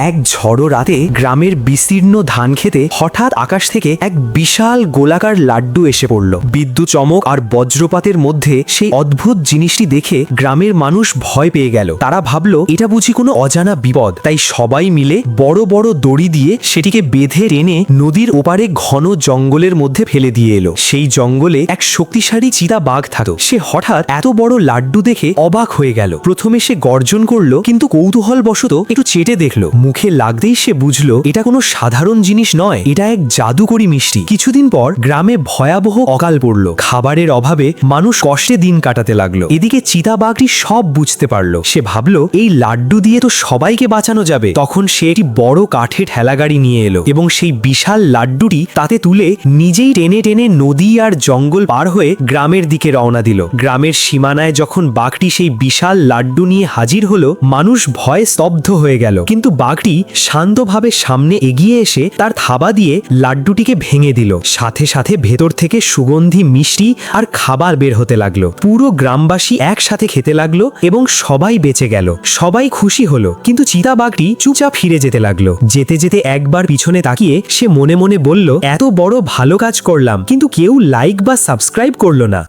এক ঝড়ো রাতে গ্রামের বিস্তীর্ণ ধান খেতে হঠাৎ আকাশ থেকে এক বিশাল গোলাকার লাড্ডু এসে পড়ল। বিদ্যুৎ চমক আর বজ্রপাতের মধ্যে সেই অদ্ভুত জিনিসটি দেখে গ্রামের মানুষ ভয় পেয়ে গেল। তারা ভাবল এটা বুঝি কোনো অজানা বিপদ। তাই সবাই মিলে বড় বড় দড়ি দিয়ে সেটিকে বেঁধে টেনে নদীর ওপারে ঘন জঙ্গলের মধ্যে ফেলে দিয়ে এলো। সেই জঙ্গলে এক শক্তিশালী চিতা বাঘ থাকতো। সে হঠাৎ এত বড় লাড্ডু দেখে অবাক হয়ে গেল। প্রথমে সে গর্জন করলো, কিন্তু কৌতূহলবশত একটু চেটে দেখলো। মুখে লাগতেই সে বুঝলো এটা কোনো সাধারণ জিনিস নয়, এটা এক জাদুকরি মিষ্টি। কিছুদিন পর গ্রামে ভয়াবহ অকাল পড়ল। খাবারের অভাবে মানুষ কষ্টে দিন কাটাতে লাগলো। এদিকে চিতাবাঘটি সব বুঝতে পারলো। সে ভাবলো এই লাড্ডু দিয়ে তো সবাইকে বাঁচানো যাবে। তখন সে একটি বড় কাঠের ঠেলাগাড়ি নিয়ে এলো এবং সেই বিশাল লাড্ডুটি তাতে তুলে নিজেই টেনে টেনে নদী আর জঙ্গল পার হয়ে গ্রামের দিকে রওনা দিল। গ্রামের সীমানায় যখন বাঘটি সেই বিশাল লাড্ডু নিয়ে হাজির হলো, মানুষ ভয়ে স্তব্ধ হয়ে গেল। কিন্তু বাঘটি শান্তভাবে সামনে এগিয়ে এসে তার থাবা দিয়ে লাড্ডুটিকে ভেঙে দিল। সাথে সাথে ভেতর থেকে সুগন্ধি মিষ্টি আর খাবার বের হতে লাগলো। পুরো গ্রামবাসী একসাথে খেতে লাগলো এবং সবাই বেঁচে গেল। সবাই খুশি হলো, কিন্তু চিতাবাঘটি চুপচাপ ফিরে যেতে লাগলো। যেতে যেতে একবার পিছনে তাকিয়ে সে মনে মনে বলল, এত বড় ভালো কাজ করলাম, কিন্তু কেউ লাইক বা সাবস্ক্রাইব করলো না।